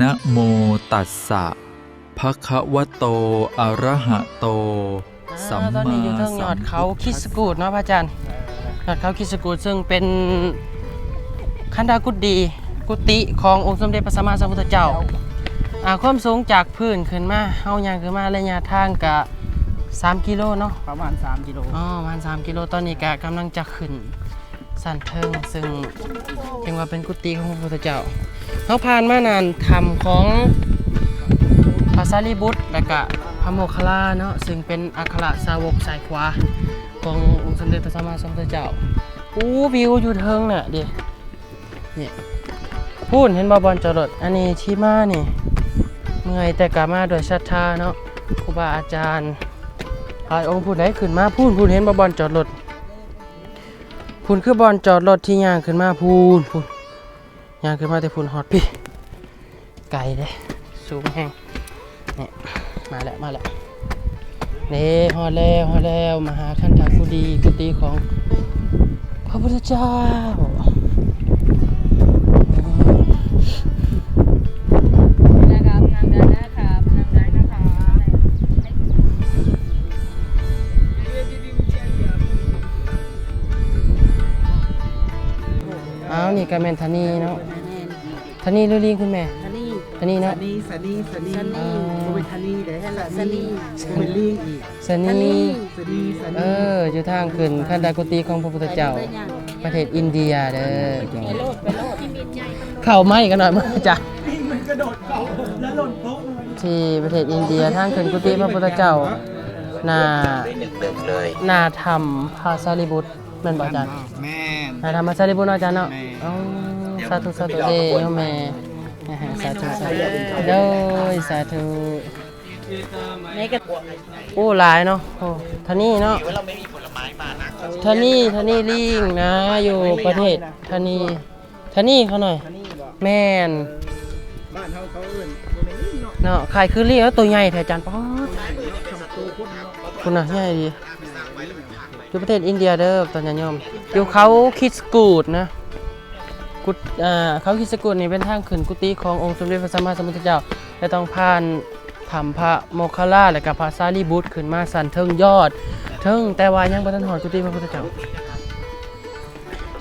นะโมตัสสะภะคะวะโตอะระหะโตสัมมา ตอนนี้อยู่เทิงยอดเขาคิสกูดเนาะพระอาจารย์ยอดเขาคิสกูดซึ่งเป็นคันธากุฏิขององค์สมเด็จพระสัมมาสัมพุทธเจ้าความสูงจากพื้นขึ้นมาเฮาย่างขึ้นมาระยะทางกะ3 กิโลเนาะประมาณ3 กิโลประมาณ3 กิโลตอนนี้กะกำลังจะขึ้นสันเทิงซึ่งเป็นว่าเป็นกุฏิของพระพุทธเจ้าเฮาผ่านมานานธรรมของพระสารีบุตรและก็พระโมคคัลลาเนาะซึ่งเป็นอัครสาวกสายขวาขององค์สมเด็จพระสัมมาสัมพุทธเจ้าวิวอยู่เทิงน่ะดินี่พูดเห็นบ่บอลจรดอันนี้ที่มานี่เมื่อยแต่กะมาโดยศรัทธาเนาะครูบาอาจารย์หลายองค์ผู้ใดขึ้นมาพูดเห็นบ่บอลจอดรถพูนคือบอลจอดรถที่ย่างขึ้นมาพูนย่างขึ้นมาแต่พูนฮอดพี่ไกลเด้สูงแห้งนี่มาแล้วนี่ฮอดแล้วมหาคันธกุฏิของพระพุทธเจ้านะครับนางเดินนะครับนางได้นะคะนี่ก็แม่นธนีเนาะธนีหรือลิงคุณแม่ธนีเนาะสนีบ่เป็นทานีเด้สนีบ่เป็นลิงอีกสนี สนีอยู่ทางขึ้นคันธกุฏิของพระพุทธเจ้าประเทศอินเดียเด้อเข้าไม้กันหน่อยมั้ยจ๊ะมันกระโดดเข้าแล้วหล่นโต๊ะที่ประเทศอินเดียทางขึ้นกุฏิพระพุทธเจ้านาธรรมพระสารีบุตรแม่นบ่อาจารย์แม่นนาธรรมพระสารีบุตรเนาะอาจารย์เนาะสาธุเด้โยมแม่สาธุเด้อสาธุหลายเนาะท่านี่เนาะท่านี่ลิงนะอยู่ประเทศท่านี่เขาหน่อยแม่นบ้านเขาเอิ้นบ่แม่นลิงเนาะเนาะขายคือลิงแล้วตัวใหญ่แท้อาจารย์ป๊อดคุณน่ะใหญ่ดีอยู่ประเทศอินเดียเด้อตอนนี้โยมอยู่เขาคิสกูดนะเขาคิสกูดนี่เป็นทางขึ้นกุฏิขององค์สมเด็จพระสัมมาสัมพุทธเจ้าและต้องผ่านถ้ำพระโมคคัลลาและกับพระสารีบุตรขึ้นมาสันเทิงยอดเทิงแต่ว่ายังบ่ทันฮอดกุฏิพระพุทธเจ้า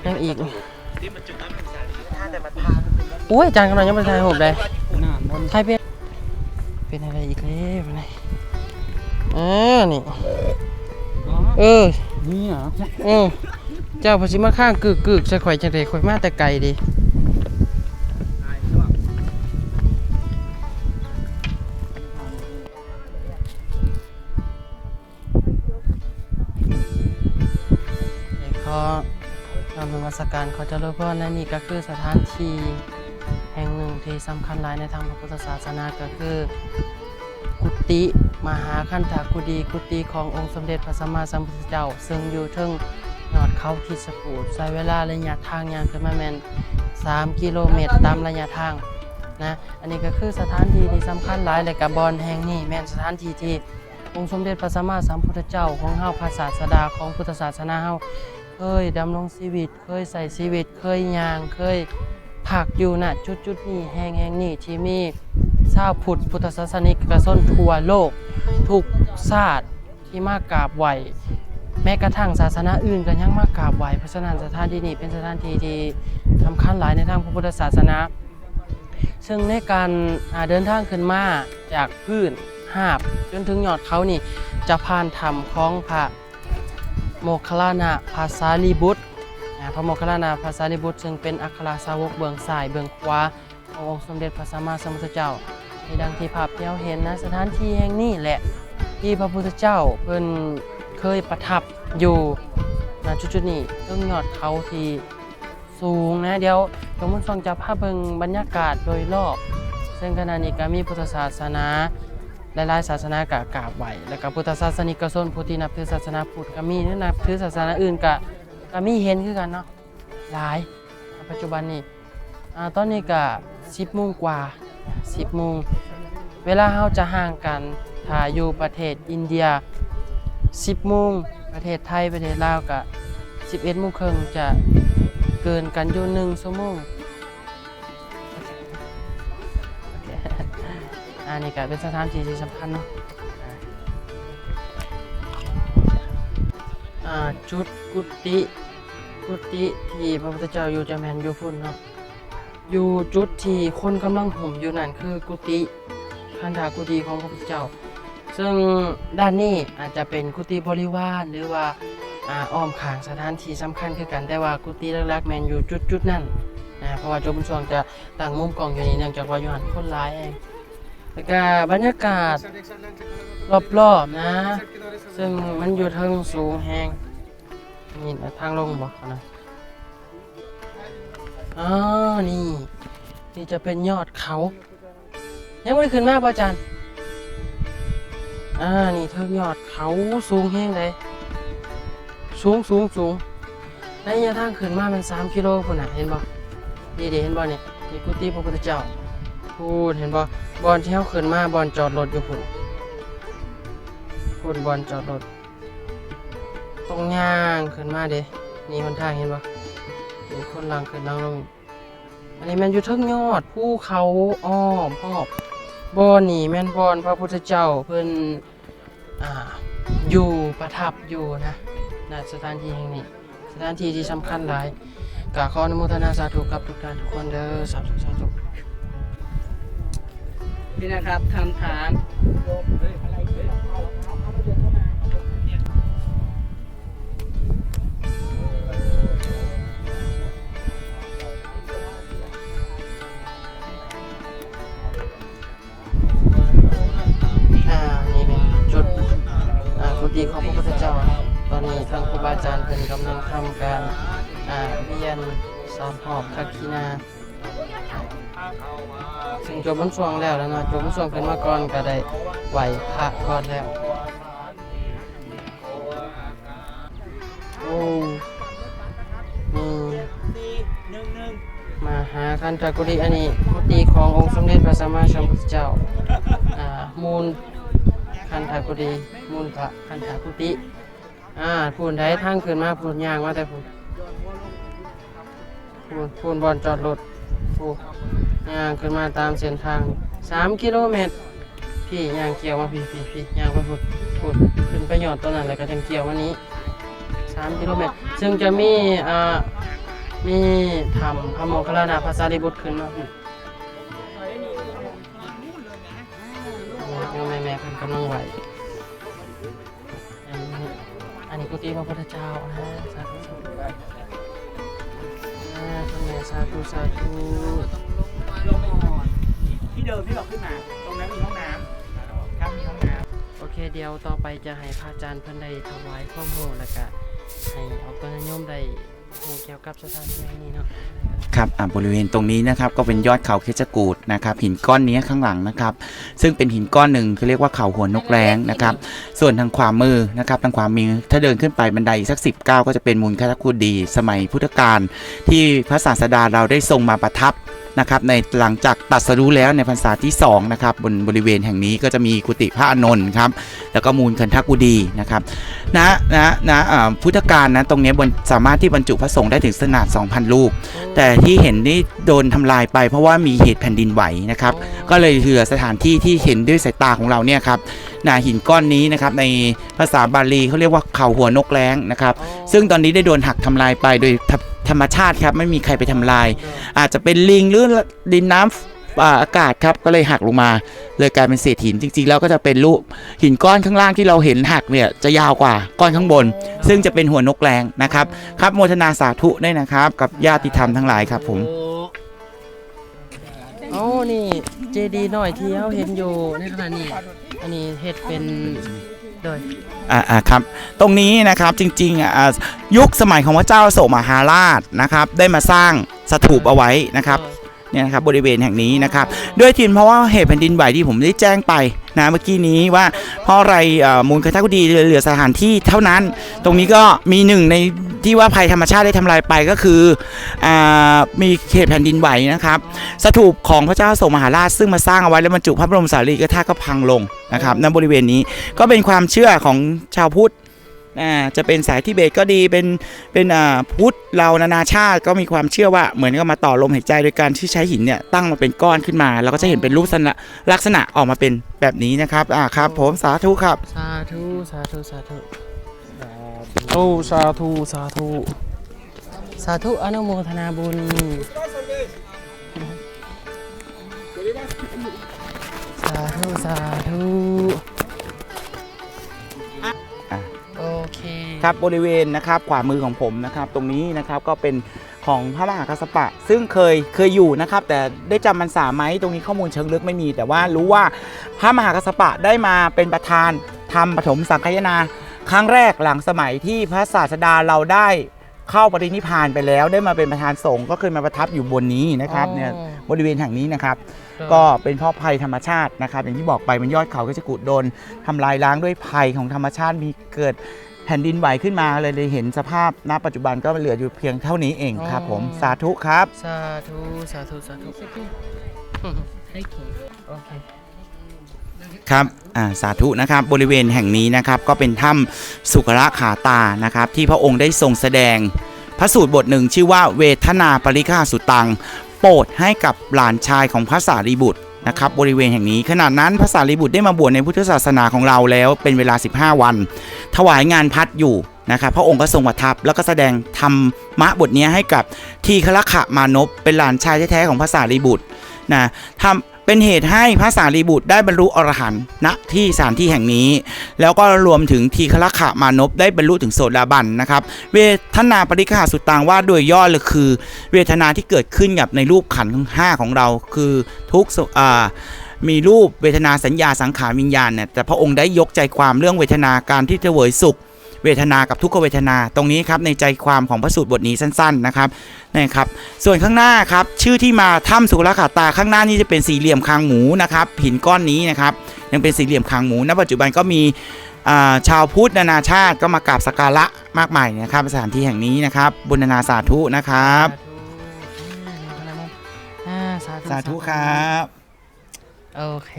ยังอีกโอ้ยอาจารย์กำลังยังบ่ถ่ายรูปเลยถ่ายเป็นอะไรอีกแล้วนี่นี่นี่เหรอเจ้าพระสิมาข้างกึกใส่ข่อยจังได๋ข่อยมาแต่ไกลดิขอนำนมัสการขอเจริญพรและนี่ก็คือสถานที่แห่งหนึ่งที่สำคัญหลายในทางพระพุทธศาสนาก็คือกุฏิมหาคันธกุฏิขององค์สมเด็จพระสัมมาสัมพุทธเจ้าซึ่งอยู่เทิงยอดเขาคิสกูดใช้เวลาระยะทางย่างขึ้นมาแม่น3 กิโลเมตรตามระยะทางนะอันนี้ก็คือสถานที่ที่สำคัญหลายและก็บ่อนแห่งนี้แม่นสถานที่ที่องค์สมเด็จพระสัมมาสัมพุทธเจ้าของเฮาพระศาสดาของพุทธศาสนาเฮาเคยดำรงชีวิตเคยใส่ชีวิตเคยย่างเคยพักอยู่ณจุดนี้แห่งนี้ที่มีชาวพุทธศาสนิกชนทั่วโลกทุกชาติที่มากราบไหว้แม้กระทั่งศาสนาอื่นก็ยังมากราบไหว้เพราะฉะนั้นสถานที่นี้เป็นสถานที่ที่สำคัญหลายในทางพระพุทธศาสนาซึ่งในการเดินทางขึ้นมาจากพื้นหาบจนถึงยอดเขานี่จะผ่านถ้ำของพระโมคคัลลานะพระสารีบุตรพระโมคคัลลานะพระสารีบุตรซึ่งเป็นอัครสาวกเบื้องซ้ายเบื้องขวาขององค์สมเด็จพระสัมมาสัมพุทธเจ้าที่ดังที่ภาพที่เราเห็นนะสถานที่แห่งนี้แหละที่พระพุทธเจ้าเพิ่นเคยประทับอยู่ณจุดนี้ต้องยอดเขาที่สูงนะเดี๋ยวหลวงพ่อฟังจะพาเบิ่งบรรยากาศโดยรอบซึ่งขณะนี้ก็มีพุทธศาสนาหลายๆศาสนากราบไหว้แล้วก็พุทธศาสนิกชนผู้ที่นับถือศาสนาพุทธก็มีนับถือศาสนาอื่นก็มีเห็นคือกันเนาะหลายปัจจุบันนี้ตอนนี้ก็10 โมงกว่า10 โมงเวลาเราจะห่างกันถ้าอยู่ประเทศอินเดีย10 โมงประเทศไทยประเทศลาวก็11 โมงครึ่งจะเกินกันอยู่1 ชั่วโมงโอเค อันนี้ก็เป็นสถานที่ที่สำคัญเนาะจุดกุฏิที่พระพุทธเจ้าอยู่จะแม่นอยู่พุ่นเนาะอยู่จุดที่คนกำลังห่มอยู่นั่นคือกุฏิคันธากุฏิของพระพุทธเจ้าซึ่งด้านนี้อาจจะเป็นกุฏิบริวารหรือว่าอ้อมข้างสถานที่สำคัญคือกันแต่ว่ากุฏิหลักๆแม่นอยู่จุดนั้นเพราะว่าโจบุญช่วงจะตั้งมุมกล้องอยู่นี่เนื่องจากว่าอยู่หันคนหลายเองแล้วก็บรรยากาศรอบๆนะซึ่งมันอยู่เทิงสูงแฮงนี่ทางลงบอกนะนี่จะเป็นยอดเขายังไม่ขึ้นมาป่ะอาจารย์นี่เทิงยอดเขาสูงแฮงเลยสูงในระยะทางขึ้นมามัน3 กิโลพุ่นน่ะเห็นบ่นี่เห็นบ่นี่กุฏิพระพุทธเจ้าพูดเห็นบ่บอนที่เฮาขึ้นมาบอนจอดรถอยู่พุ่นบอนจอดรถตรงย่างขึ้นมาเด้นี่หนทางเห็นบ่มีคนลังขึ้นลังลงอันนี้แม่นอยู่เทิงยอดภูเขาอ้อมรอบบ่อนี่แม่นบ่อนพระพุทธเจ้าเพิ่นอยู่ประทับอยู่นะสถานที่แห่งนี้สถานที่ที่สำคัญหลายกขออนุโมทนาสาธุกับทุกท่านทุกคนเด้อสาธุ นี่นะครับคำถามนี่เป็นจุดกุฏิของพระพุทธเจ้าตอนนี้ทางครูบาอาจารย์เป็นกำลังทำการเรียนสอนหอบคักคีนาซึ่งจบบุญช่วงแล้วเนาะจบบุญช่วงขึ้นมาก่อนก็ได้ไหวพระก่อนแล้วโอ้มาหาคันธกุฏิอันนี้กุฏิขององค์สมเด็จพระสัมมาสัมพุทธเจ้ามูลคันธกุฏิมูลพระคันธกุฏิพูนได้ทางขึ้นมาพูนย่างมาแต่พูนบอลจอดรถพูย่างขึ้นมาตามเส้นทาง3 กิโลเมตรพี่ย่างเกี่ยวมาพี่ย่างไปพูนขึ้นไปหยอดตัวนั้นแล้วก็จังเกี่ยววันนี้3 กิโลเมตรซึ่งจะมีทำพระโมคคัลลานะพระสารีบุตรขึ้นมาพี่แม่เพิ่นกำลังไหวอันนี้กุฏิพระพุทธเจ้านะสาธุสาธุที่เดิมที่เราขึ้นมาตรงนั้นมีห้องน้ำครับมีห้องน้ำ โอเคเดี๋ยวต่อไปจะให้พระอาจารย์เพิ่นได้ถวายข้อมูลแล้วก็ให้ออกตัวนิยมได้ฮู้เกี่ยวกับสถานที่แห่งนี้เนาะครับบริเวณตรงนี้นะครับก็เป็นยอดเขาเคชกูฏนะครับหินก้อนนี้ข้างหลังนะครับซึ่งเป็นหินก้อนหนึ่งเขาเรียกว่าเขาหัวนกแร้งนะครับส่วนทางขวามือนะครับทางขวามือถ้าเดินขึ้นไปบันไดสัก10 ก้าวก็จะเป็นมูลคัทกุฎีสมัยพุทธกาลที่พระศาสดาเราได้ทรงมาประทับนะครับในหลังจากตรัสรู้แล้วในพรรษาที่2นะครับบริเวณแห่งนี้ก็จะมีกุฏิพระอานนท์ครับแล้วก็มูลคันธกุฎีนะครับพุทธกาลนะตรงนี้สามารถที่บรรจุพระสงฆ์ได้ถึงขนาด 2,000 รูปแต่ที่เห็นนี่โดนทำลายไปเพราะว่ามีเหตุแผ่นดินไหวนะครับก็เลยเหลือสถานที่ที่เห็นด้วยสายตาของเราเนี่ยครับหินก้อนนี้นะครับในภาษาบาลีเขาเรียกว่าเขาหัวนกแร้งนะครับซึ่งตอนนี้ได้โดนหักทำลายไปโดยธรรมชาติครับไม่มีใครไปทำลายอาจจะเป็นลิงหรือดินน้ำอากาศครับก็เลยหักลงมาเลยกลายเป็นเศษหินจริงๆแล้วก็จะเป็นรูปหินก้อนข้างล่างที่เราเห็นหักเนี่ยจะยาวกว่าก้อนข้างบนซึ่งจะเป็นหัวนกแร้งนะครับครับโมทนาสาธุด้วยนะครับกับญาติธรรมทั้งหลายครับผมนี่เจดีย์น้อยที่เราเห็นอยู่ในขณะนี้อันนี้เฮ็ดเป็นโดยครับตรงนี้นะครับจริงๆยุคสมัยของพระเจ้าอโศกมหาราชนะครับได้มาสร้างสถูปเอาไว้นะครับเนี่ยนะครับบริเวณแห่งนี้นะครับด้วยทีมเพราะว่าเหตุแผ่นดินไหวที่ผมได้แจ้งไปนะเมื่อกี้นี้ว่าเพราะอะไรมูลคันธกุฎีเหลือสถานที่เท่านั้นตรงนี้ก็มีหนึ่งในที่ว่าภัยธรรมชาติได้ทำลายไปก็คือมีเหตุแผ่นดินไหวนะครับสถูปของพระเจ้าอโศกมหาราชซึ่งมาสร้างเอาไว้แล้วบรรจุพระบรมสารีริกธาตุก็พังลงนะครับณบริเวณนี้ก็เป็นความเชื่อของชาวพุทธ จะเป็นสายทิเบตก็ดีเป็นพุทธเรานานาชาติก็มีความเชื่อว่าเหมือนกับมาต่อลมหายใจโดยการที่ใช้หินเนี่ยตั้งมาเป็นก้อนขึ้นมาแล้วก็จะเห็นเป็นรูปลักษณะออกมาเป็นแบบนี้นะครับครับผมสาธุครับ สาธุสาธุสาธุโอ้สาธุสาธุสาธุอนุโมทนาบุญสาธุสาธุโอเค ครับบริเวณนะครับขวามือของผมนะครับตรงนี้นะครับก็เป็นของพระมหากัสสปะซึ่งเคยอยู่นะครับแต่ได้จำพรรษาไหมตรงนี้ข้อมูลเชิงลึกไม่มี แต่ว่ารู้ว่าพระมหากัสสปะได้มาเป็นประธานทำปฐมสังฆายนาครั้งแรกหลังสมัยที่พระศาสดาเราได้เข้าปรินิพพานไปแล้วได้มาเป็นประธานสงฆ์ก็เคยมาประทับอยู่บนนี้นะครับเนี่ยบริเวณแห่งนี้นะครับก็เป็นเพราะภัยธรรมชาตินะครับอย่างที่บอกไปมันยอดเขาก็จะกุดโดนทำลายล้างด้วยภัยของธรรมชาติมีเกิดแผ่นดินไหวขึ้นมาเลยเห็นสภาพณปัจจุบันก็เหลืออยู่เพียงเท่านี้เองครับผมสาธุครับ สาธุสาธุสาธุโอเค ครับสาธุนะครับบริเวณแห่งนี้นะครับก็เป็นถ้ำสุกระขาตานะครับที่พระองค์ได้ทรงแสดงพระสูตรบทหนึ่งชื่อว่าเวทนาปริฆาสุตังโปรดให้กับหลานชายของพระสารีบุตรนะครับบริเวณแห่งนี้ขณะนั้นพระสารีบุตรได้มาบวชในพุทธศาสนาของเราแล้วเป็นเวลา15 วันถวายงานพัดอยู่นะครับพระองค์ก็ทรงประทับแล้วก็แสดงธรรมะบทนี้ให้กับทีฆรขมานพเป็นหลานชายแท้ๆของพระสารีบุตรนะทำเป็นเหตุให้พระสารีบุตรได้บรรลุอรหันต์ณที่สถานที่แห่งนี้แล้วก็รวมถึงทีฆรขมานพได้บรรลุถึงโสดาบันนะครับเวทนาปริฆาสุตังว่าโดยย่อเลยคือเวทนาที่เกิดขึ้นกับในรูปขันธ์ทั้ง5ของเราคือทุกมีรูปเวทนาสัญญาสังขารวิญญาณเนี่ยแต่พระองค์ได้ยกใจความเรื่องเวทนาการที่เสวยสุขเวทนากับทุกขเวทนาตรงนี้ครับในใจความของพระสูตรบทนี้สั้นๆนะครับนะครับส่วนข้างหน้าครับชื่อที่มาถ้ำสุกระขาตาข้างหน้านี้จะเป็นสี่เหลี่ยมคางหมูนะครับหินก้อนนี้นะครับยังเป็นสี่เหลี่ยมคางหมูณปัจจุบันก็มีชาวพุทธนานาชาติก็มากราบสักการะมากมายนะครับสถานที่แห่งนี้นะครับบุญนาสาธุนะครับสาธุครับ โอเค